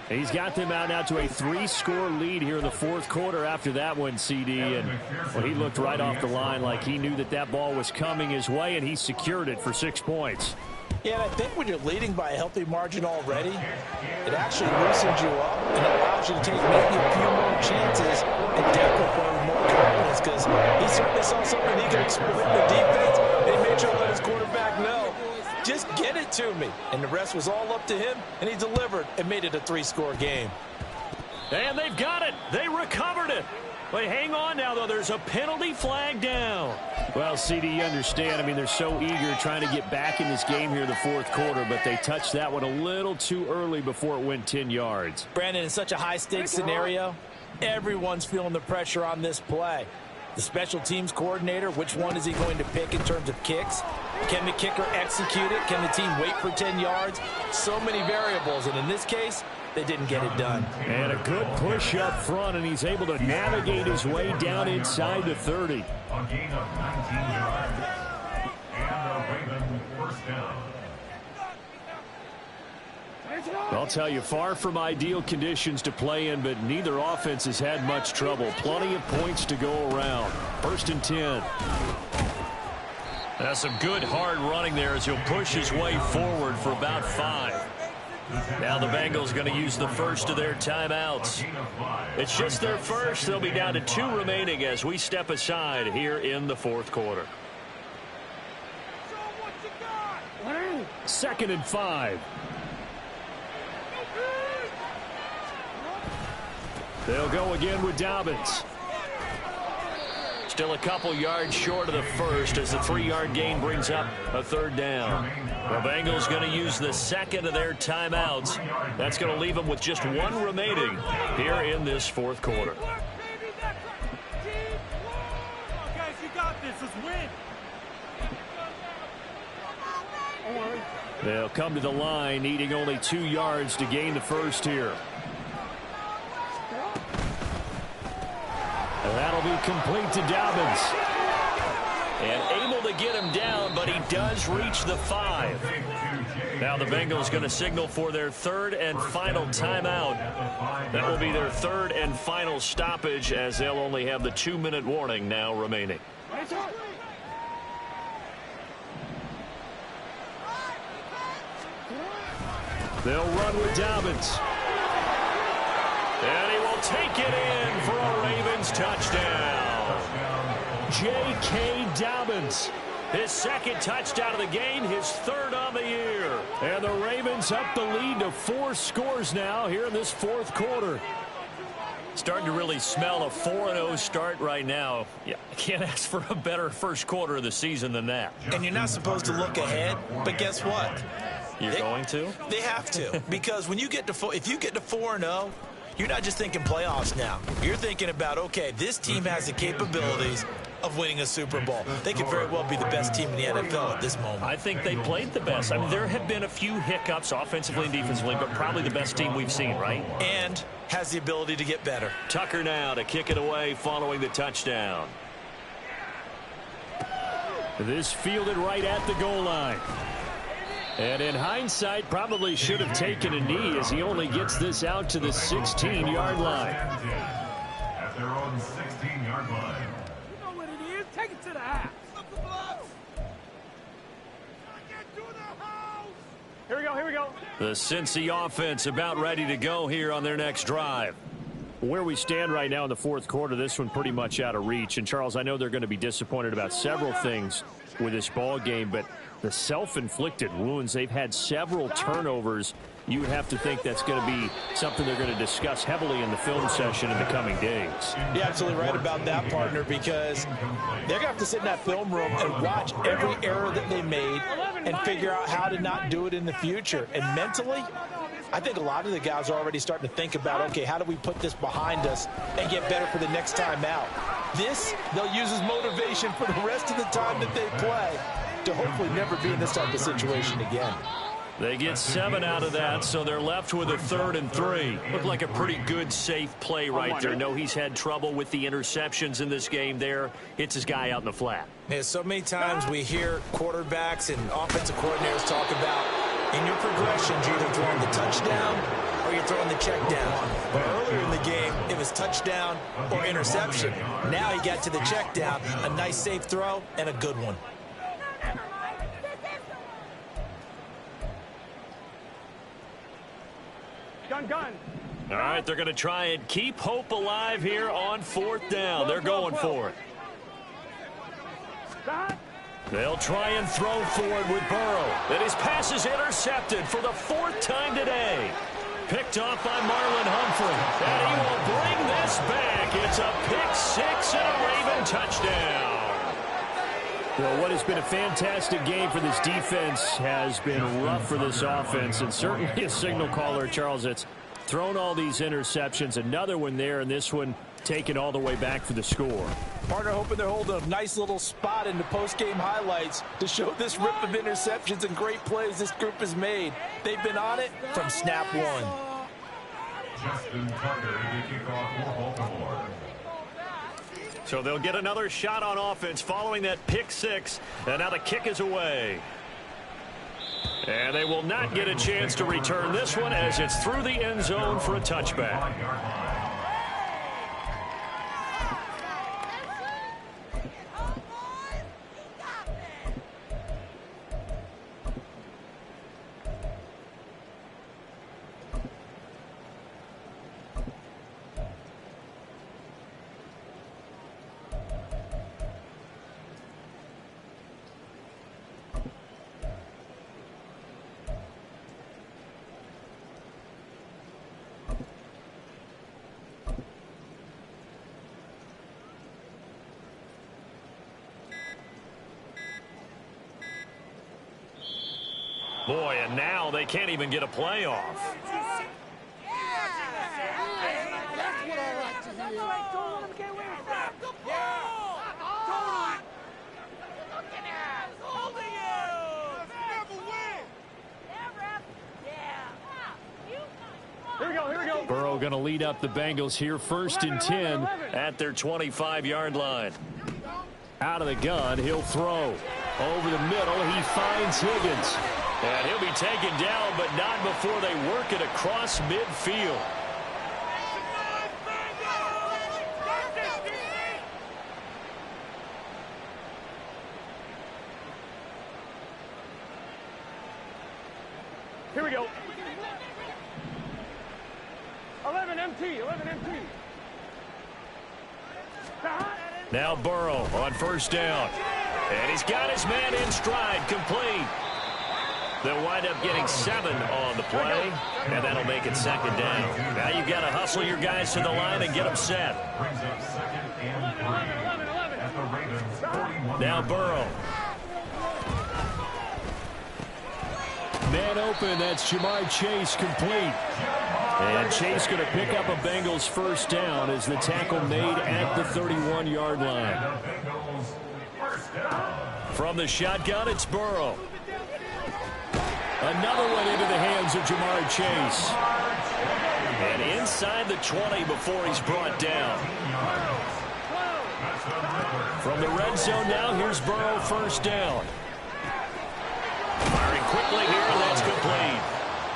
He's got them out now to a 3-score lead here in the fourth quarter after that one, CD. And well, he looked right off the line like he knew that that ball was coming his way, and he secured it for 6 points. Yeah, and I think when you're leading by a healthy margin already, it actually loosens you up and allows you to take maybe a few more chances and definitely play with more confidence, because he certainly saw something he could exploit in the defense, and he made sure to let his quarterback know, just get it to me. And the rest was all up to him, and he delivered and made it a 3-score game. And they've got it. They recovered it. But hang on now, though. There's a penalty flag down. Well, CD, you understand. I mean, they're so eager trying to get back in this game here in the fourth quarter, but they touched that one a little too early before it went 10 yards. Brandon, in such a high-stakes scenario, everyone's feeling the pressure on this play. The special teams coordinator, which one is he going to pick in terms of kicks? Can the kicker execute it? Can the team wait for 10 yards? So many variables, and in this case, they didn't get it done. And a good push up front, and he's able to navigate his way down inside the 30. A gain of 19 yards. And a Raven first down. I'll tell you, far from ideal conditions to play in, but neither offense has had much trouble. Plenty of points to go around. 1st and 10. That's some good hard running there as he'll push his way forward for about 5. Now the Bengals going to use the first of their timeouts. It's just their first. They'll be down to 2 remaining as we step aside here in the fourth quarter. 2nd and 5. They'll go again with Dobbins. Still a couple yards short of the first as the 3-yard gain brings up a 3rd down. The Bengals going to use the 2nd of their timeouts. That's going to leave them with just 1 remaining here in this fourth quarter. Guys, you got this. Let's win. They'll come to the line, needing only 2 yards to gain the first here. And that'll be complete to Dobbins. And able to get him down, but he does reach the 5. Now the Bengals going to signal for their 3rd and final timeout. That will be their 3rd and final stoppage, as they'll only have the 2-minute warning now remaining. They'll run with Dobbins. And he will take it in for a Ravens touchdown. J.K. Dobbins. His 2nd touchdown of the game, his 3rd on the year. And the Ravens up the lead to 4 scores now here in this fourth quarter. Starting to really smell a 4-0 start right now. Yeah, I can't ask for a better first quarter of the season than that. And you're not supposed to look ahead, but guess what? You're going to? They have to, because when you get to if you get to 4-0, you're not just thinking playoffs now. You're thinking about, okay, this team has the capabilities of winning a Super Bowl. They could very well be the best team in the NFL at this moment. I think they played the best. I mean, there have been a few hiccups offensively and defensively, but probably the best team we've seen, right? And has the ability to get better. Tucker now to kick it away following the touchdown. This fielded right at the goal line. And in hindsight, probably should have taken a knee as he only gets this out to the 16-yard line. At their own 16-yard line. You know what it is. Take it to the house. Here we go. Here we go. The Cincy offense about ready to go here on their next drive. Where we stand right now in the fourth quarter, this one pretty much out of reach. And, Charles, I know they're going to be disappointed about several things with this ball game, but the self-inflicted wounds, they've had several turnovers. You would have to think that's going to be something they're going to discuss heavily in the film session in the coming days. You're absolutely right about that, partner, because they're going to have to sit in that film room and watch every error that they made and figure out how to not do it in the future. And mentally, I think a lot of the guys are already starting to think about, okay, how do we put this behind us and get better for the next time out? This, they'll use as motivation for the rest of the time that they play to hopefully never be in this type of situation again. They get 7 out of that, so they're left with a 3rd and 3. Looked like a pretty good, safe play right there. No, he's had trouble with the interceptions in this game there. Hits his guy out in the flat. Yeah, so many times we hear quarterbacks and offensive coordinators talk about, in your progressions, you're either throwing the touchdown or you're throwing the check down. But earlier in the game, it was touchdown or interception. Now he got to the check down, a nice safe throw, and a good one. Gun. All right, they're going to try and keep hope alive here on 4th down. They're going for it. They'll try and throw forward with Burrow. And his pass is intercepted for the 4th time today. Picked off by Marlon Humphrey. And he will bring this back. It's a pick 6 and a Raven touchdown. Well, what has been a fantastic game for this defense has been rough for this offense, and certainly a signal caller, Charles, that's thrown all these interceptions. Another one there, and this one taken all the way back for the score. Partner hoping they're holding a nice little spot in the post-game highlights to show this rip of interceptions and great plays this group has made. They've been on it from snap one. Justin Tucker to kick off for Baltimore. So they'll get another shot on offense following that pick 6. And now the kick is away. And they will not get a chance to return this one as it's through the end zone for a touchback. Boy, and now they can't even get a play off. Here we go. Burrow going to lead up the Bengals here, 1st and 10 at their 25-yard line. Out of the gun. He'll throw over the middle. He finds Higgins. And he'll be taken down, but not before they work it across midfield. Here we go. 11 MT. Now Burrow on 1st down. And he's got his man in stride, complete. They'll wind up getting 7 on the play, and that'll make it 2nd down. Now you've got to hustle your guys to the line and get them set. Now Burrow. Man open, that's Jamar Chase, complete. And Chase going to pick up a Bengals 1st down as the tackle made at the 31-yard line. From the shotgun, it's Burrow. Another one into the hands of Jamar Chase. And inside the 20 before he's brought down. From the red zone now, here's Burrow 1st down. Firing quickly here, and that's complete.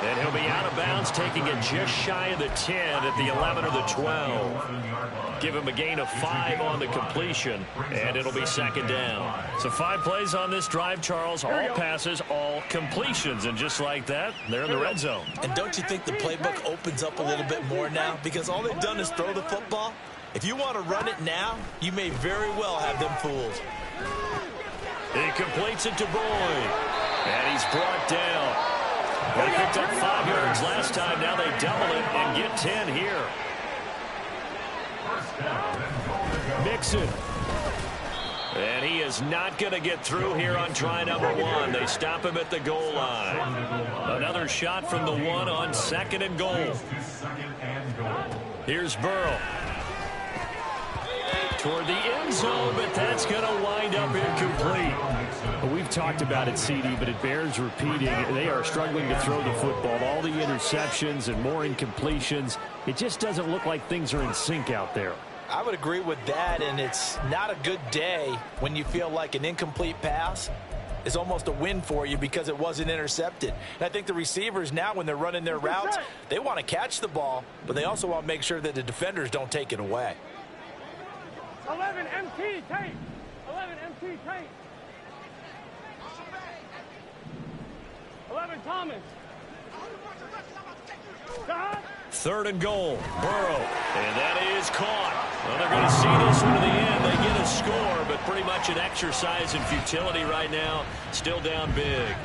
And he'll be out of bounds, taking it just shy of the 10 at the 11 or the 12. Give him a gain of 5 on the completion, and it'll be 2nd down. So 5 plays on this drive, Charles. All passes, all completions. And just like that, they're in the red zone. And don't you think the playbook opens up a little bit more now? Because all they've done is throw the football. If you want to run it now, you may very well have them fooled. He completes it to Boyd. And he's brought down. They picked up 5 yards last time. Now they double it and get 10 here. Mixon. And he is not going to get through here on try number 1. They stop him at the goal line. Another shot from the 1 on 2nd and goal. Here's Burrow. Toward the end zone, but that's going to wind up incomplete. Well, we've talked about it, CD, but it bears repeating. They are struggling to throw the football. All the interceptions and more incompletions. It just doesn't look like things are in sync out there. I would agree with that, and it's not a good day when you feel like an incomplete pass is almost a win for you because it wasn't intercepted. And I think the receivers now, when they're running their routes, they want to catch the ball, but they also want to make sure that the defenders don't take it away. 11 MT, take. 11 MT, take. 11 Thomas. God. 3rd and goal. Burrow. And that is caught. Well, they're going to see this one to the end. They get a score, but pretty much an exercise in futility right now. Still down big.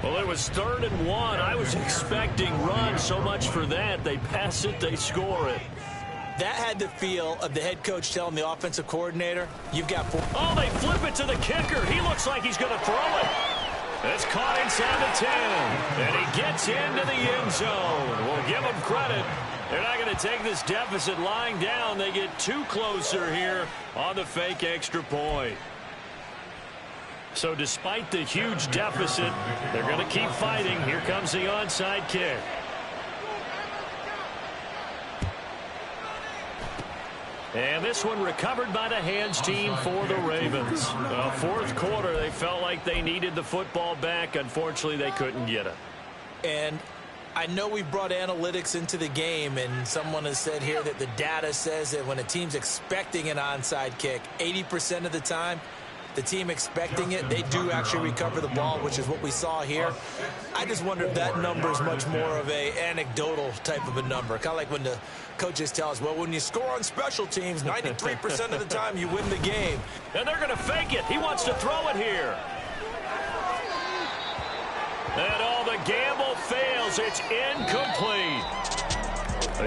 Well, it was 3rd and 1. I was expecting run, so much for that. They pass it, they score it. That had the feel of the head coach telling the offensive coordinator, you've got 4. Oh, they flip it to the kicker. He looks like he's going to throw it. It's caught inside the 10, and he gets into the end zone. We'll give him credit. They're not going to take this deficit lying down. They get 2 closer here on the fake extra point. So despite the huge deficit, they're going to keep fighting. Here comes the onside kick. And this one recovered by the hands team for the Ravens. Well, 4th quarter, they felt like they needed the football back. Unfortunately, they couldn't get it. And I know we brought analytics into the game, and someone has said here that the data says that when a team's expecting an onside kick, 80% of the time, the team expecting it, they do actually recover the ball, which is what we saw here. I just wonder if that number is much more of a anecdotal type of a number. Kind of like when the coaches tell us, well, when you score on special teams, 93% of the time you win the game. And they're going to fake it. He wants to throw it here. And all the gamble fails. It's incomplete.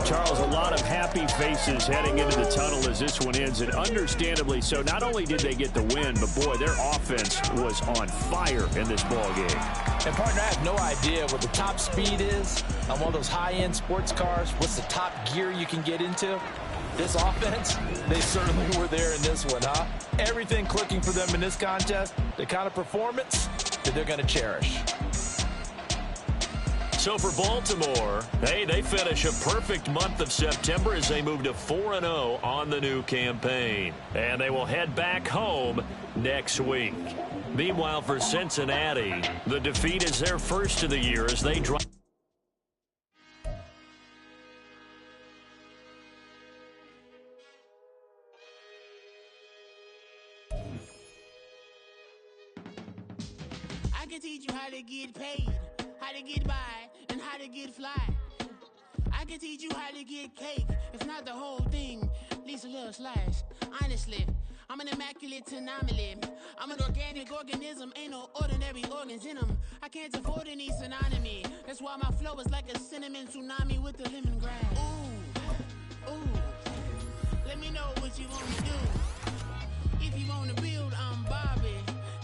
Charles, a lot of happy faces heading into the tunnel as this one ends, and understandably so. Not only did they get the win, but, boy, their offense was on fire in this ball game. And, partner, I have no idea what the top speed is on one of those high-end sports cars. What's the top gear you can get into? This offense, they certainly were there in this one, huh? Everything clicking for them in this contest, the kind of performance that they're going to cherish. So for Baltimore, hey, they finish a perfect month of September as they move to 4-0 on the new campaign. And they will head back home next week. Meanwhile, for Cincinnati, the defeat is their first of the year as they drop. I can teach you how to get paid, how to get by, and how to get fly. I can teach you how to get cake, if not the whole thing, at least a little slice. Honestly, I'm an immaculate anomaly. I'm an organic organism, ain't no ordinary organs in them. I can't afford any synonymy. That's why my flow is like a cinnamon tsunami with the lemongrass. Ooh, ooh, let me know what you want to do. If you want to build, I'm Bobby.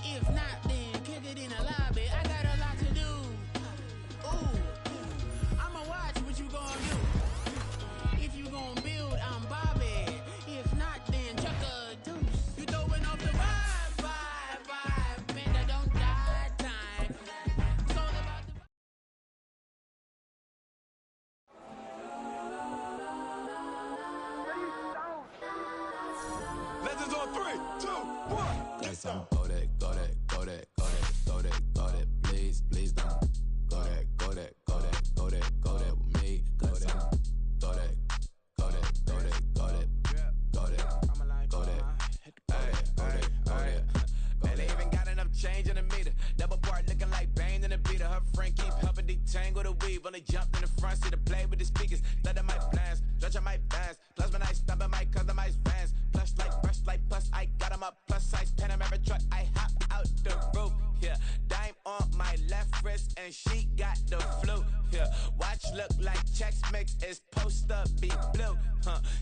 If not, then kick it in the lobby. I got a lot to do. Ooh, I'ma watch what you gonna do. If you gonna build, I'm Bobby. If not, then chuck a deuce. You throwing off the vibe, man, I don't die time. It's all about the Legends on 3, 2, 1. Let's go that, go that, go that, go that, go that, go that. Please, please don't go that, go that, go that, go that, go that with me. Go that, go that, go that, go that, go that, go that, go that, go that. Man, they even got enough change in the meter. Double part looking like Bane in the beater. Her friend keep helping detangle the weave. Only jumped in the front seat to play with the speakers. Study my plans, stretch on my bands. Plus when I stumble my customized vans. Plush like brush like plus I got 'em up. Plus size Panamera truck. I hop out the roof. Yeah, dime on my left wrist and she got the flu. Yeah, watch look like Chex Mix is post up be blue.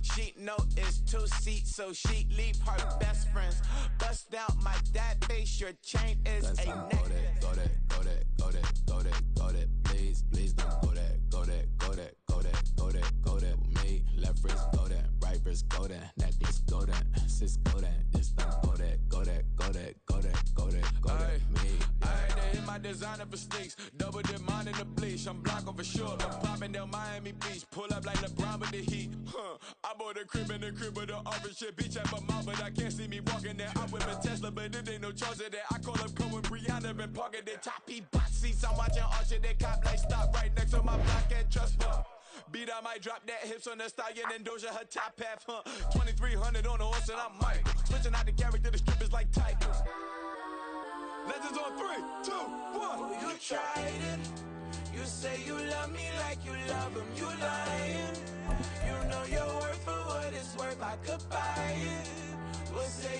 She know it's 2 seats, so she leave her best friends. Bust out my dad face, your chain is Let's a go neck. that, go that, go that, go that, go that, go that. Please, please don't go that, go that, go that, go that, go that, go that with me. Left wrist go that, right wrist go that, necklace go that, sis go that, it's done go that, go that, go that, go that, go that, go that, me. Ayy, they hit my my designer for sneaks. Double dip mine in the bleach. I'm blocking for sure. I'm popping down Miami Beach. Pull up like LeBron with the heat. I bought a crib in the crib with the office shit. Beach at my mouth, but I can't see me walking there. I'm with a Tesla, but it ain't no charge of that. I call up Cohen, Brianna, been parking the top box seats. I'm watching Archer, they cop like stop right next to my block at Trust Fund. Beat, I might drop that hips on the stallion and Doja her top half, 2300 on the horse and I'm Mike. Switching out the character, the strippers like Tigers. Legends on 3, 2, 1. Oh, you tried it. You say you love me like you love him. You lying. You know your worth for what it's worth. I could buy it.